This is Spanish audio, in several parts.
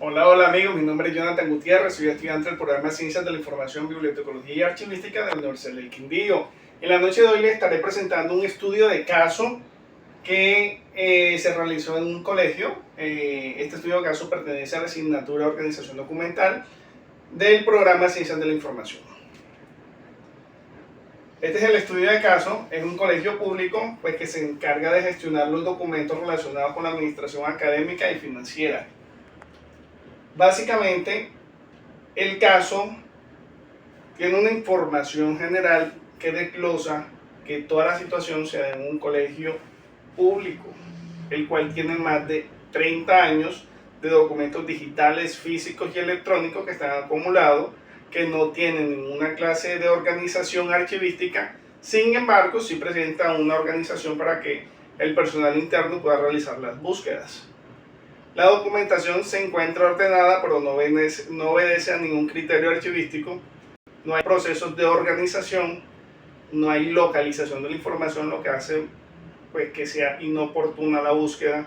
Hola, hola amigos, mi nombre es Jonathan Gutiérrez, soy estudiante del programa de Ciencias de la Información, Bibliotecología y Archivística de la Universidad del Quindío. En la noche de hoy les estaré presentando un estudio de caso que se realizó en un colegio. Este estudio de caso pertenece a la asignatura de Organización Documental del programa de Ciencias de la Información. Este es el estudio de caso, es un colegio público pues, que se encarga de gestionar los documentos relacionados con la administración académica y financiera. Básicamente, el caso tiene una información general que desglosa que toda la situación se da en un colegio público, el cual tiene más de 30 años de documentos digitales, físicos y electrónicos que están acumulados, que no tienen ninguna clase de organización archivística. Sin embargo, sí presenta una organización para que el personal interno pueda realizar las búsquedas. La documentación se encuentra ordenada, pero no obedece a ningún criterio archivístico. No hay procesos de organización, no hay localización de la información, lo que hace pues, que sea inoportuna la búsqueda,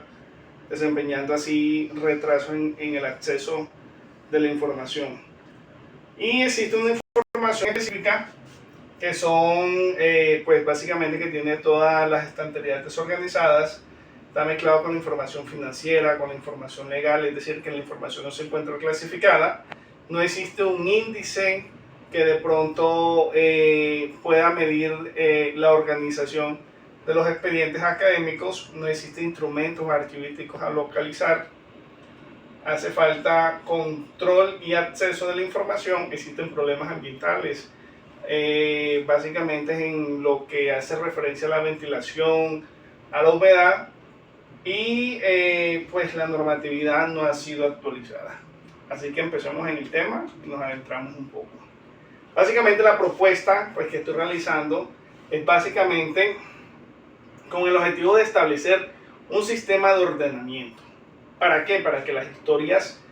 desempeñando así retraso en el acceso de la información. Y existe una información específica que son, pues básicamente que tiene todas las estanterías desorganizadas, está mezclado con la información financiera, con la información legal, es decir, que la información no se encuentra clasificada, no existe un índice que de pronto pueda medir la organización de los expedientes académicos, no existen instrumentos archivísticos a localizar, hace falta control y acceso de la información, existen problemas ambientales, básicamente en lo que hace referencia a la ventilación, a la humedad, y pues la normatividad no ha sido actualizada. Así que empezamos en el tema y nos adentramos un poco. Básicamente la propuesta pues, que estoy realizando es básicamente con el objetivo de establecer un sistema de ordenamiento. ¿Para qué? Para que las historias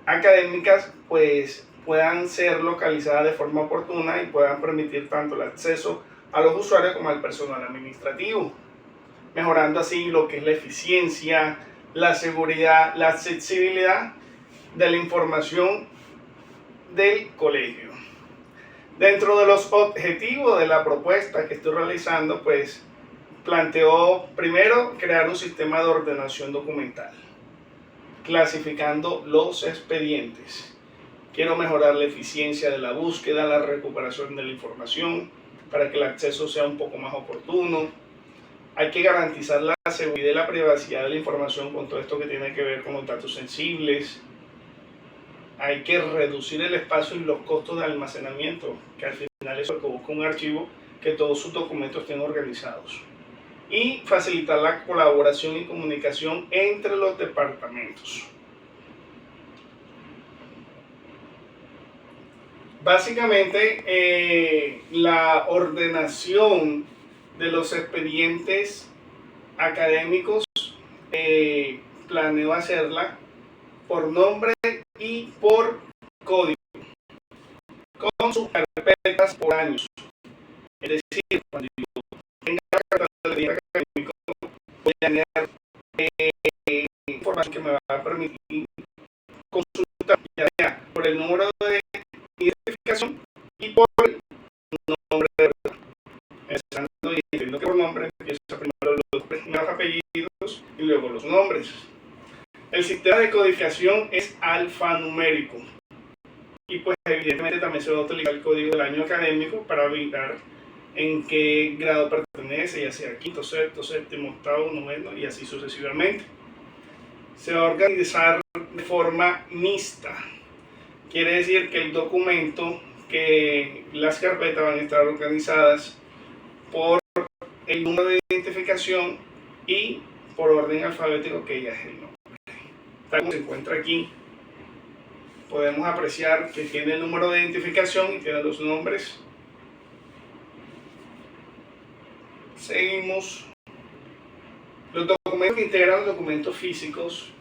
académicas pues, puedan ser localizadas de forma oportuna y puedan permitir tanto el acceso a los usuarios como al personal administrativo, mejorando así lo que es la eficiencia, la seguridad, la accesibilidad de la información del colegio. Dentro de los objetivos de la propuesta que estoy realizando, pues planteó primero crear un sistema de ordenación documental, clasificando los expedientes. Quiero mejorar la eficiencia de la búsqueda, la recuperación de la información, para que el acceso sea un poco más oportuno. Hay que garantizar la seguridad y la privacidad de la información con todo esto que tiene que ver con los datos sensibles. Hay que reducir el espacio y los costos de almacenamiento, que al final es lo que busca un archivo, que todos sus documentos estén organizados. Y facilitar la colaboración y comunicación entre los departamentos. Básicamente, la ordenación de los expedientes académicos planeo hacerla por nombre y por código, con sus carpetas por años. Es decir, cuando yo tenga la carpeta de expediente académico, voy a tener información que me va a permitir consultar ya sea por el número de identificación y por el nombre de verdad. Empezando y entiendo que por nombre empieza primero los primeros apellidos y luego los nombres. El sistema de codificación es alfanumérico y pues evidentemente también se va a utilizar el código del año académico para ubicar en qué grado pertenece, ya sea quinto, sexto, séptimo, octavo, noveno y así sucesivamente. Se va a organizar de forma mixta. Quiere decir que el documento, que las carpetas van a estar organizadas por el número de identificación y por orden alfabético, que ya es el nombre. Tal como se encuentra aquí, podemos apreciar que tiene el número de identificación y tiene los nombres. Seguimos. Los documentos que integran los documentos físicos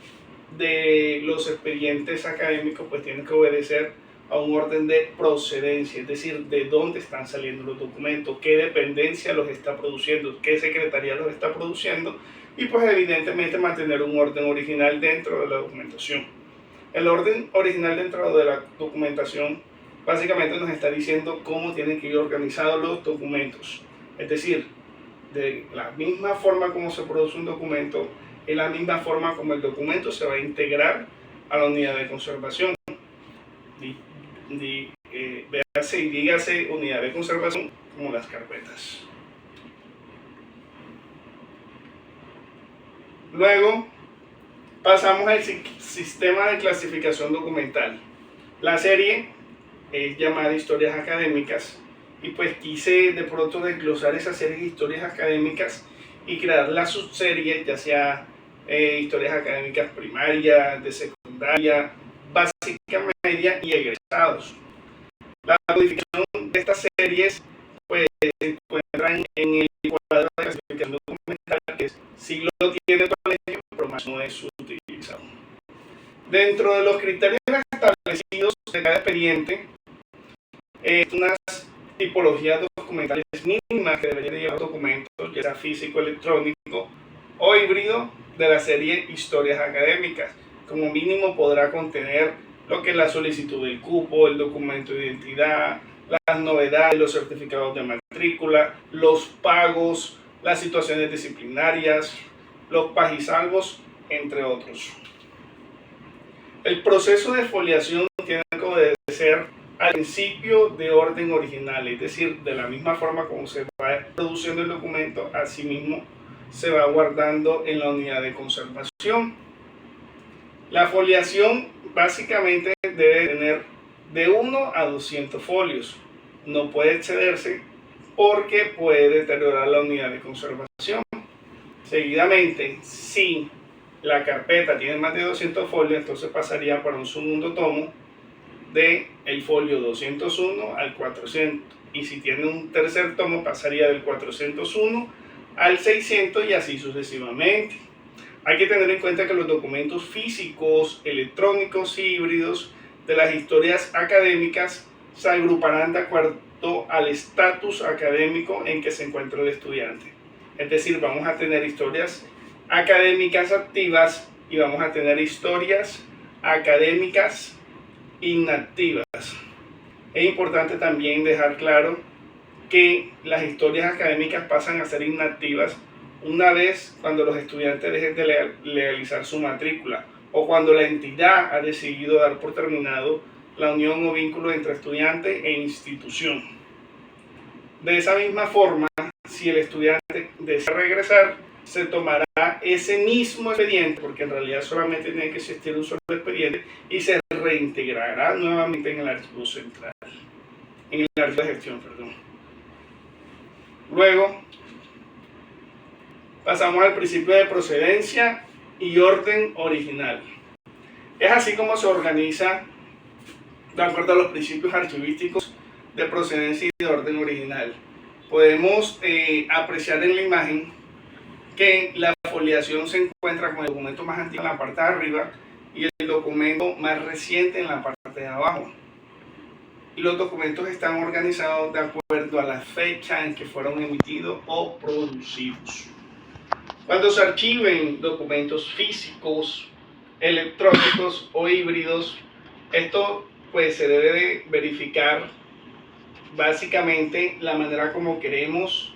de los expedientes académicos pues tienen que obedecer a un orden de procedencia, es decir, de dónde están saliendo los documentos, qué dependencia los está produciendo, qué secretaría los está produciendo y pues evidentemente mantener un orden original dentro de la documentación. El orden original dentro de la documentación básicamente nos está diciendo cómo tienen que ir organizados los documentos. Es decir, de la misma forma como se produce un documento, es la misma forma como el documento se va a integrar a la unidad de conservación. Véase y dígase unidad de conservación como las carpetas. Luego pasamos al sistema de clasificación documental. La serie es llamada historias académicas y pues quise de pronto desglosar esa serie de historias académicas y crear las subseries, ya sea historias académicas primarias, de secundaria, básica, media y egresados. La modificación de estas series pues se encuentra en el cuadro de clasificación documental, que sí lo tiene el colegio, pero más no es utilizado. Dentro de los criterios establecidos de cada expediente, unas tipologías documentales mínimas que deberían llevar documentos, ya sea físico, electrónico o híbrido, de la serie historias académicas. Como mínimo podrá contener lo que es la solicitud del cupo, el documento de identidad, las novedades, los certificados de matrícula, los pagos, las situaciones disciplinarias, los pagisalvos, entre otros. El proceso de foliación tiene que obedecer al principio de orden original, es decir, de la misma forma como se va produciendo el documento, asimismo se va guardando en la unidad de conservación. La foliación básicamente debe tener de 1 a 200 folios, no puede excederse porque puede deteriorar la unidad de conservación. Seguidamente, si la carpeta tiene más de 200 folios, entonces pasaría para un segundo tomo del folio 201 al 400, y si tiene un tercer tomo pasaría del 401 al 600 y así sucesivamente. Hay que tener en cuenta que los documentos físicos, electrónicos y híbridos de las historias académicas se agruparán de acuerdo al estatus académico en que se encuentra el estudiante. Es decir, vamos a tener historias académicas activas y vamos a tener historias académicas inactivas. Es importante también dejar claro que las historias académicas pasan a ser inactivas una vez cuando los estudiantes dejen de legalizar su matrícula o cuando la entidad ha decidido dar por terminado la unión o vínculo entre estudiante e institución. De esa misma forma, si el estudiante desea regresar, se tomará ese mismo expediente, porque en realidad solamente tiene que existir un solo expediente, y se reintegrará nuevamente en el archivo central, en el archivo de gestión, perdón. Luego, pasamos al principio de procedencia y orden original. Es así como se organiza de acuerdo a los principios archivísticos de procedencia y de orden original. Podemos apreciar en la imagen que la foliación se encuentra con el documento más antiguo en la parte de arriba y el documento más reciente en la parte de abajo. Y los documentos están organizados de acuerdo a la fecha en que fueron emitidos o producidos. Cuando se archiven documentos físicos, electrónicos o híbridos, esto pues se debe de verificar básicamente la manera como queremos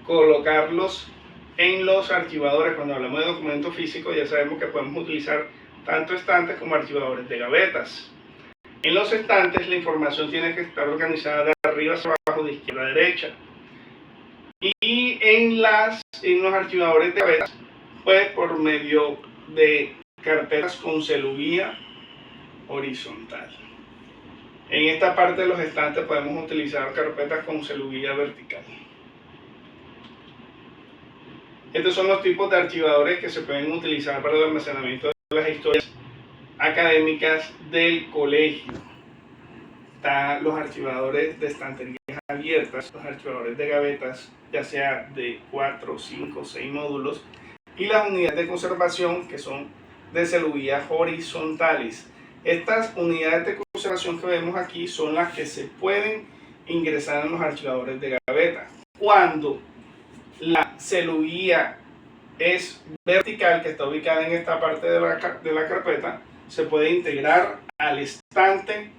colocarlos en los archivadores. Cuando hablamos de documentos físicos, ya sabemos que podemos utilizar tanto estantes como archivadores de gavetas. En los estantes la información tiene que estar organizada de arriba hacia abajo, de izquierda a derecha. Y en los archivadores de gavetas, pues por medio de carpetas con celuvía horizontal. En esta parte de los estantes podemos utilizar carpetas con celuvía vertical. Estos son los tipos de archivadores que se pueden utilizar para el almacenamiento de las historias académicas del colegio. Están los archivadores de estanterías abiertas, los archivadores de gavetas, ya sea de 4, 5, 6 módulos, y las unidades de conservación que son de celuvía horizontales. Estas unidades de conservación que vemos aquí son las que se pueden ingresar en los archivadores de gaveta. Cuando la celuvía es vertical, que está ubicada en esta parte de la carpeta, se puede integrar al estante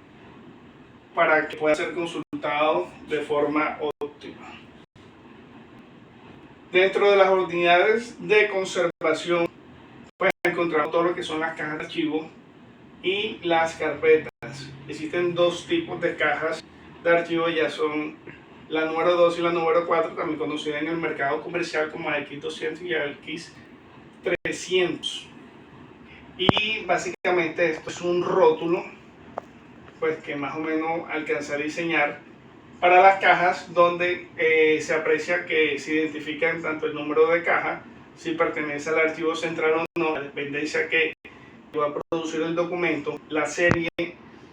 para que pueda ser consultado de forma óptima. Dentro de las unidades de conservación, pues encontramos todo lo que son las cajas de archivo y las carpetas. Existen dos tipos de cajas de archivo, ya son la número 2 y la número 4, también conocida en el mercado comercial como AX200 y AX300. Y básicamente esto es un rótulo, pues que más o menos alcancé a diseñar para las cajas, donde se aprecia que se identifican tanto el número de caja, si pertenece al archivo central o no, la dependencia que va a producir el documento, la serie,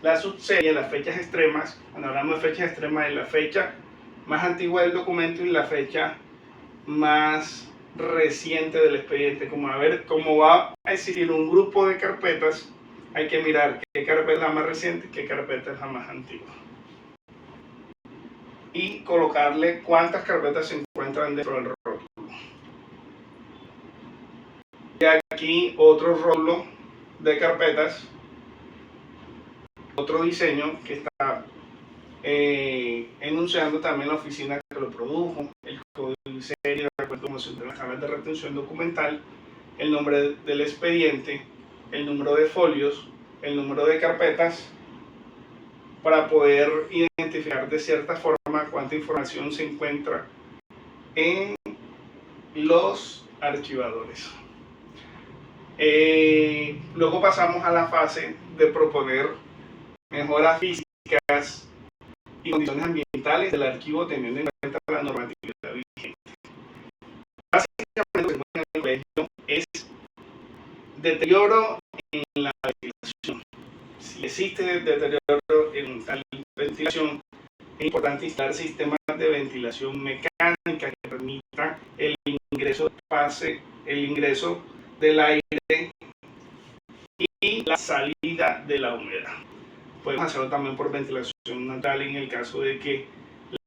la subserie, las fechas extremas. Cuando hablamos de fechas extremas, es la fecha más antigua del documento y la fecha más reciente del expediente. Como va a existir un grupo de carpetas, hay que mirar qué carpeta es la más reciente y qué carpeta es la más antigua, y colocarle cuántas carpetas se encuentran dentro del rótulo. Y aquí otro rótulo de carpetas, otro diseño que está enunciando también la oficina que lo produjo, el código de serie, de acuerdo con las tablas de retención documental, el nombre del expediente, el número de folios, el número de carpetas, para poder identificar de cierta forma cuánta información se encuentra en los archivadores. Luego pasamos a la fase de proponer mejoras físicas y condiciones ambientales del archivo teniendo en cuenta la normatividad vigente. Básicamente lo que vemos en el colegio es deterioro en la ventilación. Si existe deterioro en tal ventilación, es importante instalar sistemas de ventilación mecánica que permitan el ingreso del aire y la salida de la humedad. Podemos hacerlo también por ventilación natural en el caso de que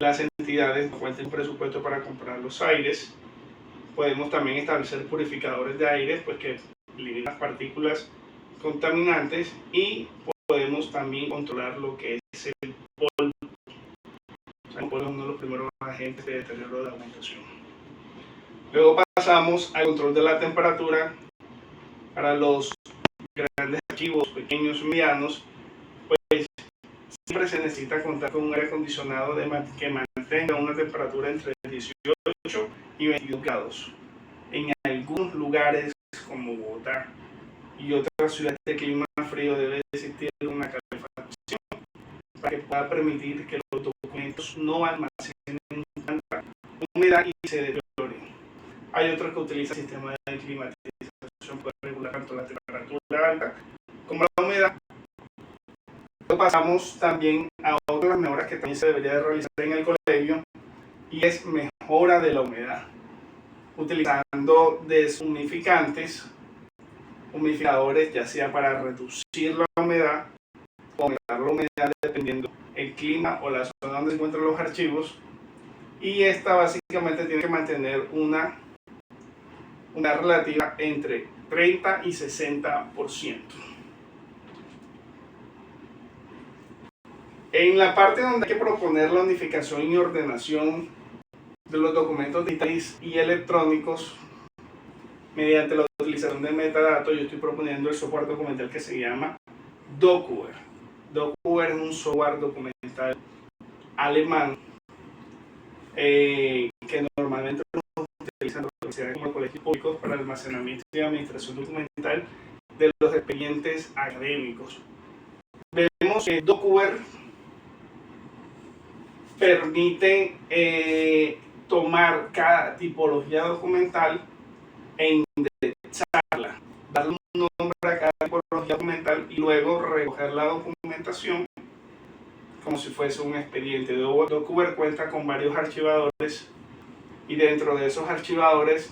las entidades no cuenten presupuesto para comprar los aires. Podemos también establecer purificadores de aire, pues que eliminen las partículas contaminantes, y podemos también controlar lo que es el polvo. El polvo es uno de los primeros agentes de deterioro de la alimentación. Luego pasamos al control de la temperatura. Para los grandes archivos, pequeños y medianos, pues siempre se necesita contar con un aire acondicionado que mantenga una temperatura entre 18 y 22 grados. En algunos lugares como Bogotá y otras ciudades de clima frío debe existir una calefacción para que pueda permitir que los documentos no almacenen tanta humedad y se deterioren. Hay otros que utilizan sistemas de climatización para regular tanto la temperatura alta como la humedad. Luego pasamos también a otras mejoras que también se debería de realizar en el colegio, y es mejora de la humedad, utilizando deshumidificantes, humidificadores, ya sea para reducir la humedad o aumentar la humedad dependiendo el clima o la zona donde se encuentran los archivos. Y esta básicamente tiene que mantener una relativa entre 30 y 60%. En la parte donde hay que proponer la unificación y ordenación de los documentos digitales y electrónicos mediante la utilización de metadatos, yo estoy proponiendo el software documental que se llama Dokuver. Dokuver es un software documental alemán que normalmente lo utilizan las universidades como colegios públicos para el almacenamiento y administración documental de los expedientes académicos. Vemos que Dokuver permite tomar cada tipología documental e indexarla, darle un nombre a cada tipología documental y luego recoger la documentación como si fuese un expediente. Dokuver cuenta con varios archivadores, y dentro de esos archivadores,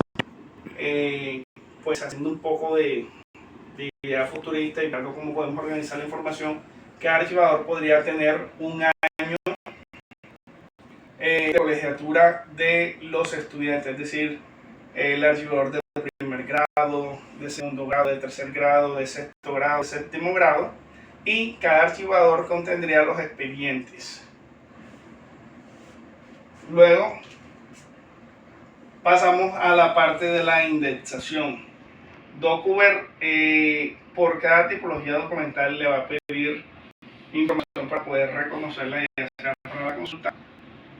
pues haciendo un poco de idea futurista y viendo cómo podemos organizar la información, cada archivador podría tener un año de colegiatura de los estudiantes, es decir, el archivador de primer grado, de segundo grado, de tercer grado, de sexto grado, de séptimo grado, y cada archivador contendría los expedientes. Luego pasamos a la parte de la indexación. DocuVer por cada tipología documental le va a pedir información para poder reconocerla, ya sea para la consulta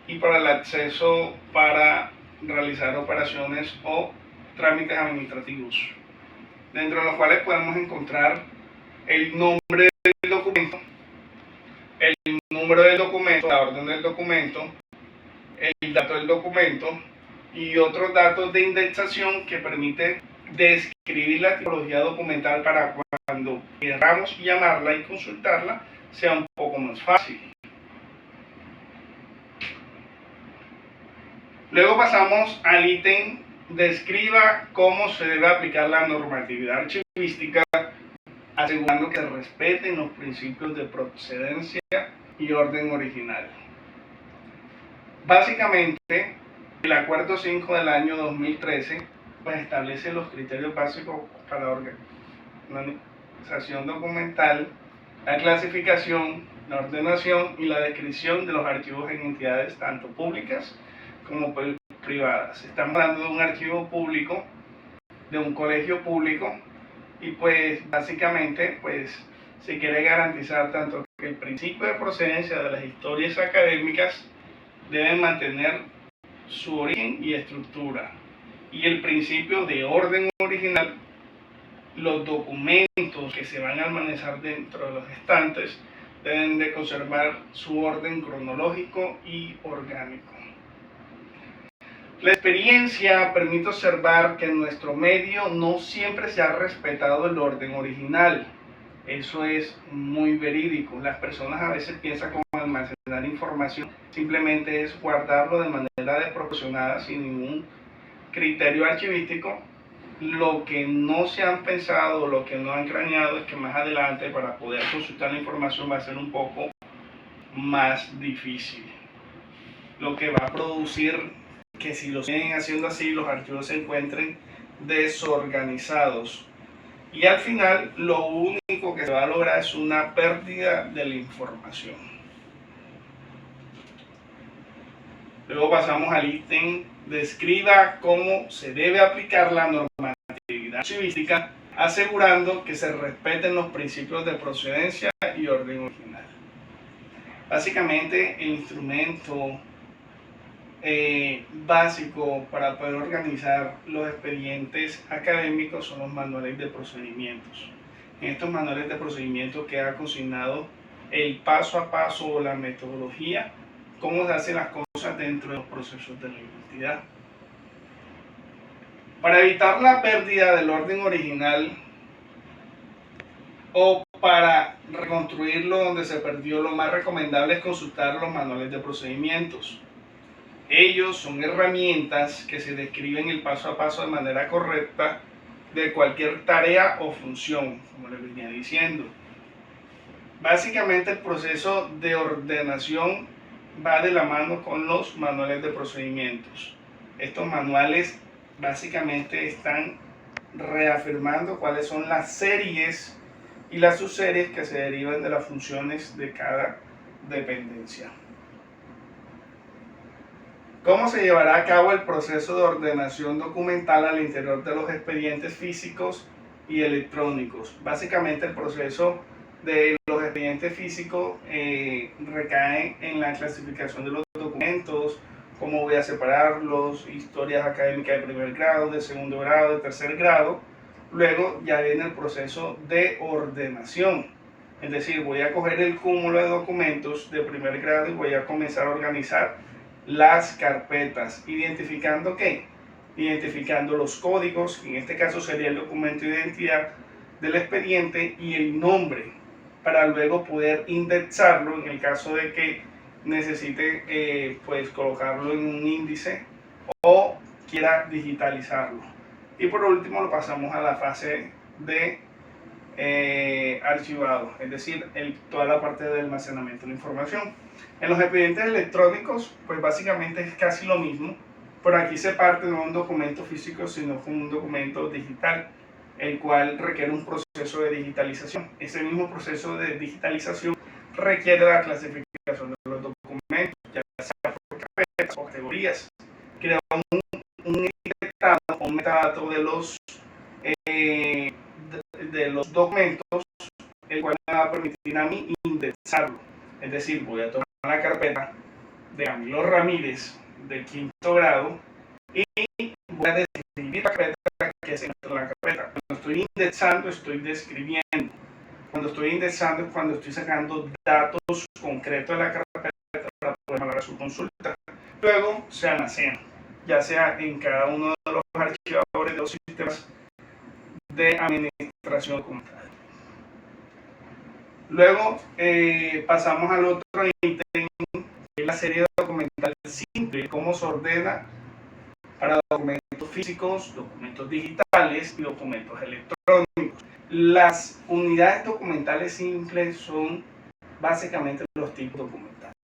y para el acceso para realizar operaciones o trámites administrativos, dentro de los cuales podemos encontrar el nombre del documento, el número del documento, la orden del documento, el dato del documento y otros datos de indexación que permite describir la tipología documental para cuando queramos llamarla y consultarla sea un poco más fácil. Luego pasamos al ítem describa cómo se debe aplicar la normatividad archivística, asegurando que se respeten los principios de procedencia y orden original. Básicamente, el Acuerdo 5 del año 2013 pues, establece los criterios básicos para la organización documental, la clasificación, la ordenación y la descripción de los archivos en entidades tanto públicas como privadas. Estamos hablando de un archivo público, de un colegio público, y pues básicamente pues se quiere garantizar tanto que el principio de procedencia de las historias académicas deben mantener su origen y estructura, y el principio de orden original. Los documentos que se van a almacenar dentro de los estantes deben de conservar su orden cronológico y orgánico. La experiencia permite observar que en nuestro medio no siempre se ha respetado el orden original. Eso es muy verídico. Las personas a veces piensan que almacenar información simplemente es guardarlo de manera desproporcionada sin ningún criterio archivístico. Lo que no se han pensado, lo que no han craneado es que más adelante para poder consultar la información va a ser un poco más difícil, lo que va a producir que si lo siguen haciendo así los archivos se encuentren desorganizados y al final lo único que se va a lograr es una pérdida de la información. Luego pasamos al ítem describa cómo se debe aplicar la normatividad archivística, asegurando que se respeten los principios de procedencia y orden original. Básicamente el instrumento básico para poder organizar los expedientes académicos son los manuales de procedimientos. En estos manuales de procedimientos queda consignado el paso a paso o la metodología, cómo se hacen las cosas dentro de los procesos de la identidad. Para evitar la pérdida del orden original o para reconstruirlo donde se perdió, lo más recomendable es consultar los manuales de procedimientos. Ellos son herramientas que se describen el paso a paso de manera correcta de cualquier tarea o función, como les venía diciendo. Básicamente el proceso de ordenación va de la mano con los manuales de procedimientos. Estos manuales básicamente están reafirmando cuáles son las series y las subseries que se derivan de las funciones de cada dependencia. ¿Cómo se llevará a cabo el proceso de ordenación documental al interior de los expedientes físicos y electrónicos? Básicamente el proceso de los expedientes físicos recae en la clasificación de los documentos, cómo voy a separarlos, historias académicas de primer grado, de segundo grado, de tercer grado. Luego ya viene el proceso de ordenación, es decir, voy a coger el cúmulo de documentos de primer grado y voy a comenzar a organizar las carpetas, identificando ¿qué? Identificando los códigos, que en este caso sería el documento de identidad del expediente y el nombre, para luego poder indexarlo en el caso de que necesite pues colocarlo en un índice o quiera digitalizarlo. Y por último lo pasamos a la fase de archivado, es decir, toda la parte de almacenamiento de la información. En los expedientes electrónicos, pues básicamente es casi lo mismo. Por aquí se parte no un documento físico, sino con un documento digital, el cual requiere un proceso de digitalización. Ese mismo proceso de digitalización requiere la clasificación de los documentos, ya sea por carpetas o categorías. Crea un etiquetado, un metadato de los documentos, el cual me va a permitir a mí indexarlo. Es decir, voy a tomar la carpeta de Camilo Ramírez de quinto grado y voy a describir la carpeta que se encuentra en la carpeta. Cuando estoy indexando, estoy describiendo. Cuando estoy indexando es cuando estoy sacando datos concretos de la carpeta para poder valorar su consulta. Luego se almacena, ya sea en cada uno de los archivadores de los sistemas de administración documental. Luego pasamos al otro ítem, que es la serie documental simple, cómo se ordena para documentos físicos, documentos digitales y documentos electrónicos. Las unidades documentales simples son básicamente los tipos documentales.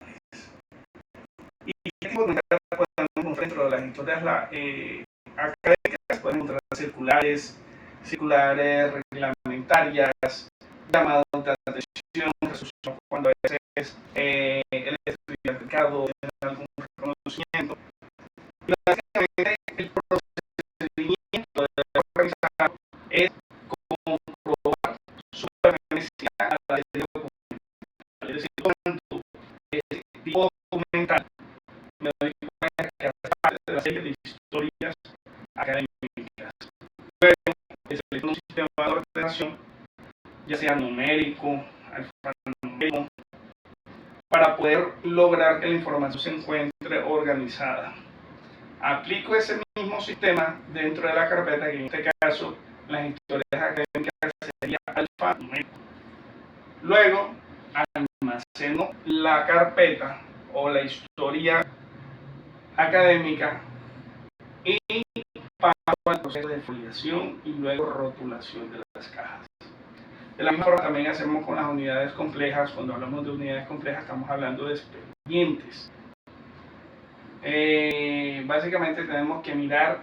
¿Y qué tipo de documentales podemos encontrar dentro de las historias académicas? Podemos encontrar circulares reglamentarias, llamados de atención, resolución cuando a veces el estudiante tiene algún reconocimiento. Y básicamente el procedimiento de organizar es comprobar su pertenencia a la ley documental. Es decir, cuando ese tipo documental me doy cuenta que hace parte de la serie de historias académicas. Luego, se utiliza un sistema de ordenación, ya sea numérico, alfanumérico, para poder lograr que la información se encuentre organizada. Aplico ese mismo sistema dentro de la carpeta, que en este caso las historias académicas sería alfanumérico. Luego almaceno la carpeta o la historia académica y paso al proceso de foliación y luego rotulación de las cajas. De la misma forma también hacemos con las unidades complejas. Cuando hablamos de unidades complejas estamos hablando de expedientes. Básicamente tenemos que mirar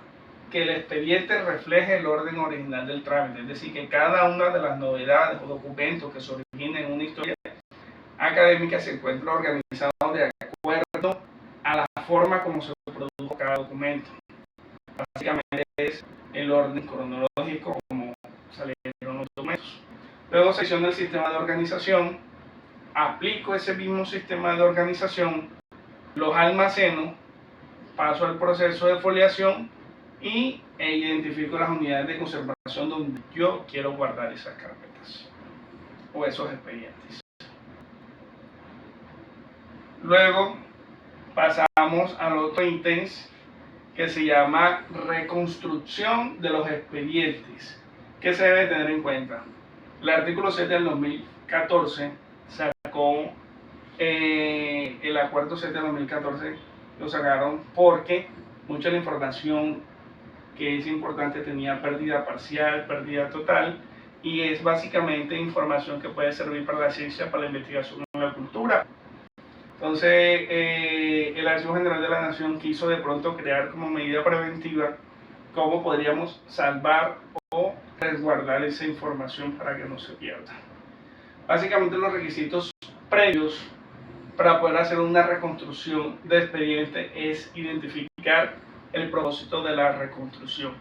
que el expediente refleje el orden original del trámite, es decir, que cada una de las novedades o documentos que se originen en una historia académica se encuentre organizado de acuerdo a la forma como se produjo cada documento. Básicamente es el orden cronológico como salieron los documentos. Luego selecciono el sistema de organización, aplico ese mismo sistema de organización, los almaceno, paso al proceso de foliación e identifico las unidades de conservación donde yo quiero guardar esas carpetas o esos expedientes. Luego pasamos al otro ítem que se llama reconstrucción de los expedientes. ¿Qué se debe tener en cuenta? El artículo 7 del 2014 sacó el acuerdo 7 del 2014, lo sacaron porque mucha de la información que es importante tenía pérdida parcial, pérdida total, y es básicamente información que puede servir para la ciencia, para la investigación en la cultura. Entonces, el Archivo General de la Nación quiso de pronto crear como medida preventiva cómo podríamos salvar o resguardar esa información para que no se pierda. Básicamente los requisitos previos para poder hacer una reconstrucción de expediente es identificar el propósito de la reconstrucción,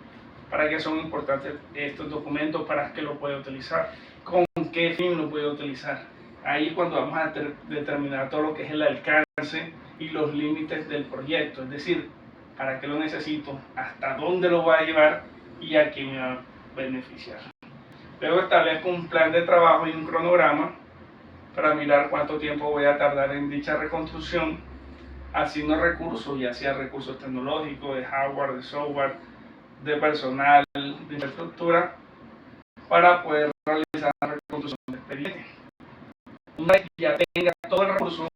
para qué son importantes estos documentos, para qué lo puede utilizar, con qué fin lo puede utilizar. Ahí es cuando vamos a determinar todo lo que es el alcance y los límites del proyecto, es decir, para qué lo necesito, hasta dónde lo voy a llevar y a quién me va a beneficiar. Luego establezco un plan de trabajo y un cronograma para mirar cuánto tiempo voy a tardar en dicha reconstrucción, asigno recursos, ya sea recursos tecnológicos, de hardware, de software, de personal, de infraestructura, para poder realizar la reconstrucción del expediente. Una vez que ya tenga todo el recurso,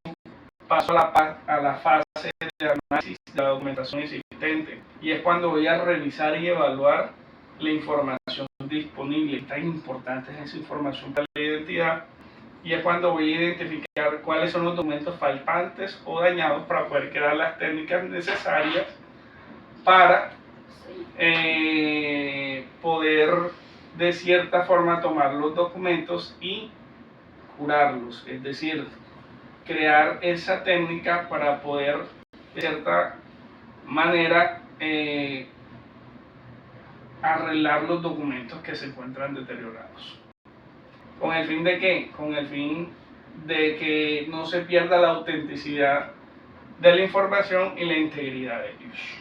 paso a la fase de análisis de la documentación existente, y es cuando voy a revisar y evaluar la información disponible. Tan importante es esa información para la identidad, y es cuando voy a identificar cuáles son los documentos faltantes o dañados para poder crear las técnicas necesarias para poder de cierta forma tomar los documentos y curarlos, es decir, crear esa técnica para poder de cierta manera arreglar los documentos que se encuentran deteriorados. ¿Con el fin de qué? Con el fin de que no se pierda la autenticidad de la información y la integridad de ellos.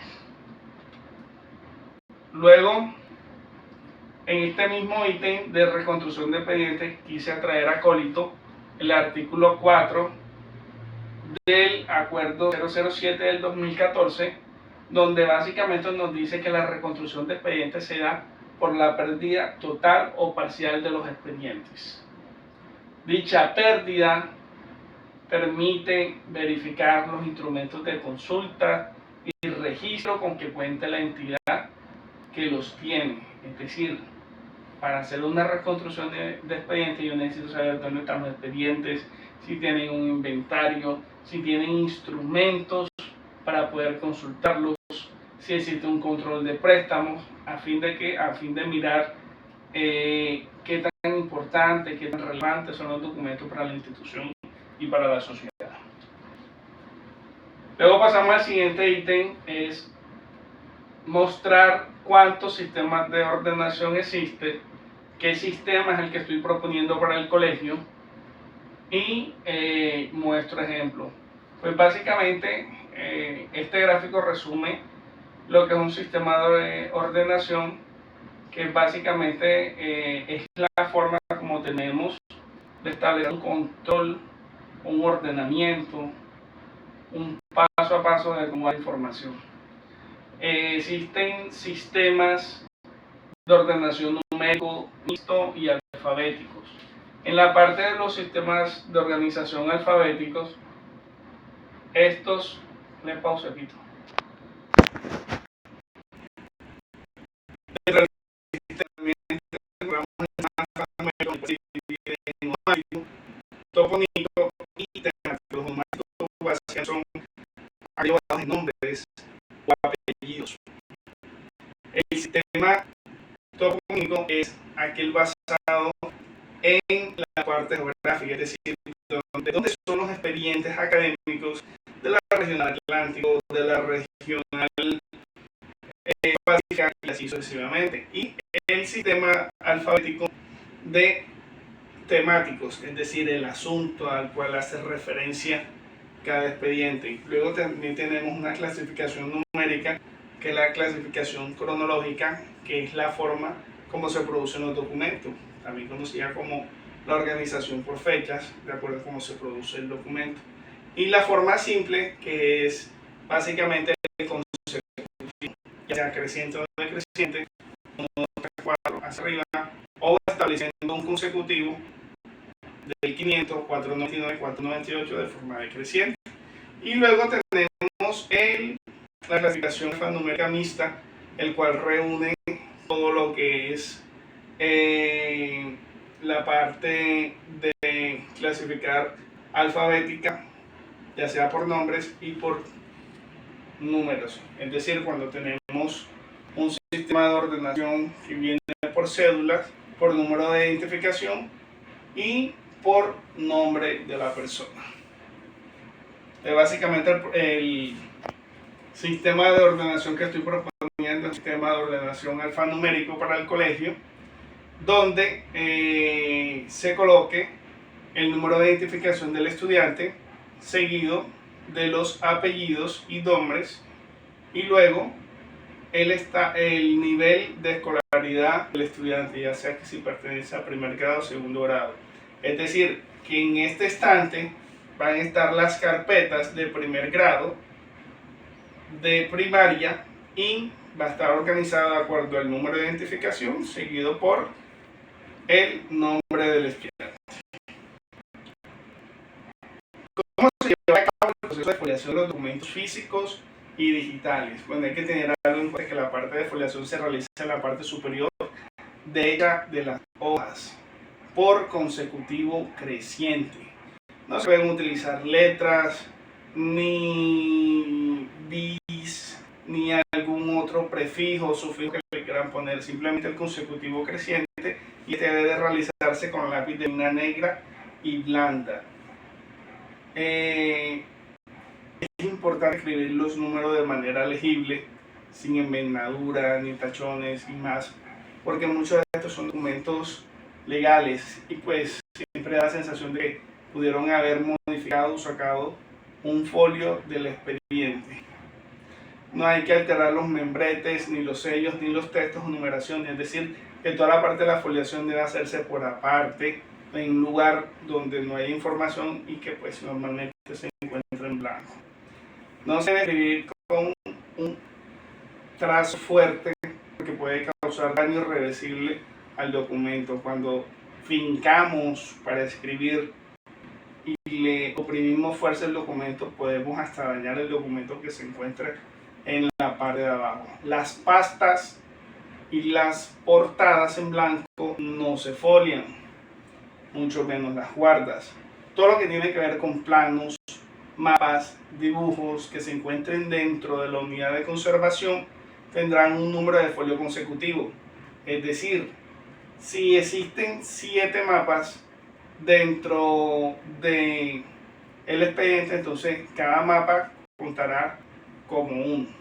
Luego, en este mismo ítem de reconstrucción de expedientes, quise traer a colito el artículo 4 del acuerdo 007 del 2014, donde básicamente nos dice que la reconstrucción de expedientes se da por la pérdida total o parcial de los expedientes. Dicha pérdida permite verificar los instrumentos de consulta y registro con que cuente la entidad que los tiene. Es decir, para hacer una reconstrucción de expedientes yo necesito saber dónde están los expedientes, si tienen un inventario, si tienen instrumentos para poder consultarlos, si existe un control de préstamos, a fin de mirar qué tan importante, qué tan relevante son los documentos para la institución y para la sociedad. Luego pasamos al siguiente ítem, es mostrar cuántos sistemas de ordenación existe, qué sistema es el que estoy proponiendo para el colegio y muestro ejemplo. Pues básicamente este gráfico resume lo que es un sistema de ordenación, que básicamente es la forma como tenemos de establecer un control, un ordenamiento, un paso a paso de cómo la información. Existen sistemas de ordenación numérico, mixto y alfabéticos. En la parte de los sistemas de organización alfabéticos, estos, le pausa aquí. Topónico y temático. Los numáticos son agregados de nombres o apellidos. El sistema topónico es aquel basado en la parte geográfica, es decir, dónde son los expedientes académicos de la regional Atlántico, de la regional Pacífica y así sucesivamente. Y el sistema alfabético de temáticos, es decir, el asunto al cual hace referencia cada expediente. Luego también tenemos una clasificación numérica, que es la clasificación cronológica, que es la forma como se producen los documentos, también conocida como la organización por fechas, de acuerdo a cómo se produce el documento. Y la forma simple, que es básicamente el consecutivo, ya sea creciente o decreciente, 1, 2, 3, 4 hacia arriba, o estableciendo un consecutivo del 500, 499, 498 de forma decreciente. Y luego tenemos la clasificación alfanumérica mixta, el cual reúne todo lo que es la parte de clasificar alfabética, ya sea por nombres y por números. Es decir, cuando tenemos un sistema de ordenación que viene por cédulas, por número de identificación y por nombre de la persona. Básicamente el sistema de ordenación que estoy proponiendo es el sistema de ordenación alfanumérico para el colegio, donde se coloque el número de identificación del estudiante seguido de los apellidos y nombres, y luego el nivel de escolaridad del estudiante, ya sea que si pertenece a primer grado o segundo grado. Es decir, que en este estante van a estar las carpetas de primer grado, de primaria, y va a estar organizado de acuerdo al número de identificación seguido por el nombre del estudiante. ¿Cómo se lleva a cabo el proceso de foliación de los documentos físicos y digitales? Bueno, hay que tener algo en cuenta, que la parte de foliación se realiza en la parte superior de las hojas por consecutivo creciente. No se pueden utilizar letras, ni bis, ni algún otro prefijo o sufijo que le quieran poner, simplemente el consecutivo creciente, y este debe de realizarse con lápiz de mina negra y blanda. Es importante escribir los números de manera legible, sin envenenadura ni tachones y más, porque muchos de estos son documentos legales y pues siempre da la sensación de que pudieron haber modificado o sacado un folio del expediente. No hay que alterar los membretes, ni los sellos, ni los textos o numeraciones, es decir, que toda la parte de la foliación debe hacerse por aparte, en un lugar donde no hay información y que pues normalmente se encuentra en blanco. No se debe escribir con un trazo fuerte porque puede causar daño irreversible al documento. Cuando fincamos para escribir y le oprimimos fuerza al documento, podemos hasta dañar el documento que se encuentre en la parte de abajo. Las pastas y las portadas en blanco no se folian, mucho menos las guardas. Todo lo que tiene que ver con planos, mapas, dibujos que se encuentren dentro de la unidad de conservación tendrán un número de folio consecutivo. Es decir, si existen 7 mapas dentro del expediente, entonces cada mapa contará como uno.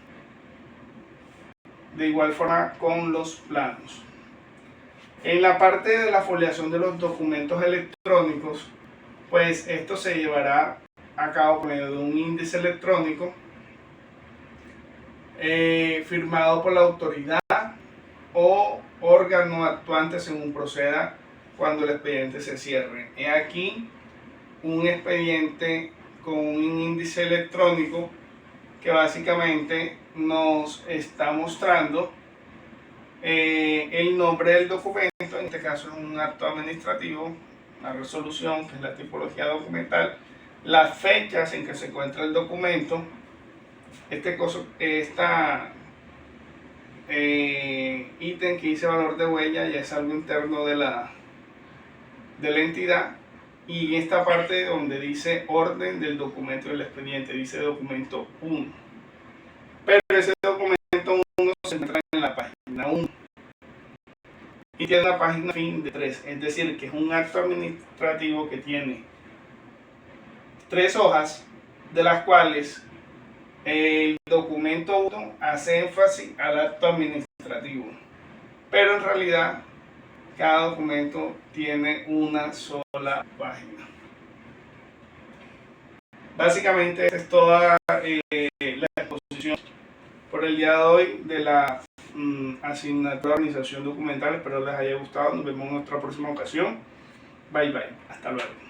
De igual forma con los planos. En la parte de la foliación de los documentos electrónicos, pues esto se llevará a cabo por medio de un índice electrónico firmado por la autoridad o órgano actuante según proceda cuando el expediente se cierre. He aquí un expediente con un índice electrónico que básicamente nos está mostrando el nombre del documento, en este caso es un acto administrativo, una resolución, que es la tipología documental, las fechas en que se encuentra el documento, ítem que dice valor de huella ya es algo interno de la entidad, y esta parte donde dice orden del documento del expediente, dice documento 1, pero ese documento 1 se encuentra en la página 1 y tiene una página fin de 3, es decir, que es un acto administrativo que tiene 3 hojas, de las cuales el documento 1 hace énfasis al acto administrativo, pero en realidad cada documento tiene una sola página. Básicamente esta es toda la exposición por el día de hoy de la asignatura de organización documental. Espero les haya gustado. Nos vemos en otra próxima ocasión. Bye bye. Hasta luego.